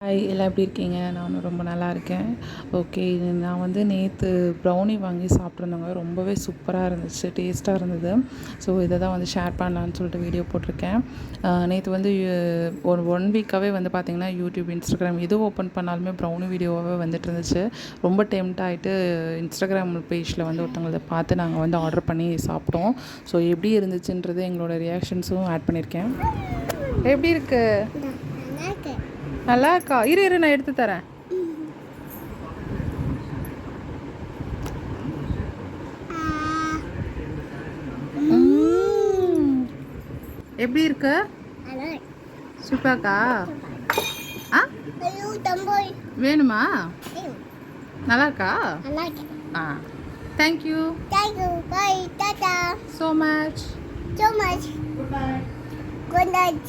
Hi, எல்லாம் எப்படி இருக்கீங்க? நானும் ரொம்ப நல்லா இருக்கேன். ஓகே, நான் வந்து நேற்று ப்ரௌனி வாங்கி சாப்பிட்ருந்தேங்க. ரொம்பவே சூப்பராக இருந்துச்சு, டேஸ்ட்டாக இருந்தது. ஸோ இதை தான் வந்து ஷேர் பண்ணலான்னு சொல்லிட்டு வீடியோ போட்டிருக்கேன். நேற்று வந்து ஒரு 1 வீக்காகவே வந்து பார்த்திங்கன்னா யூடியூப், இன்ஸ்டாகிராம் எது ஓப்பன் பண்ணாலுமே ப்ரௌனி வீடியோவாகவே வந்துட்டு இருந்துச்சு. ரொம்ப டெம்ட் ஆகிட்டு இன்ஸ்டாகிராம் பேஜில் வந்து ஒருத்தவங்கள பார்த்து நாங்கள் வந்து ஆர்டர் பண்ணி சாப்பிட்டோம். ஸோ எப்படி இருந்துச்சுன்றது எங்களோட ரியாக்ஷன்ஸும் ஆட் பண்ணியிருக்கேன். எப்படி இருக்குது? நல்லா இருக்கா? இரு நான் எடுத்து தரேன். எப்படி இருக்கு? சூப்பராக்கா? ஆ, வேணுமா? நல்லா இருக்கா? ஆ, thank you so much. Good night.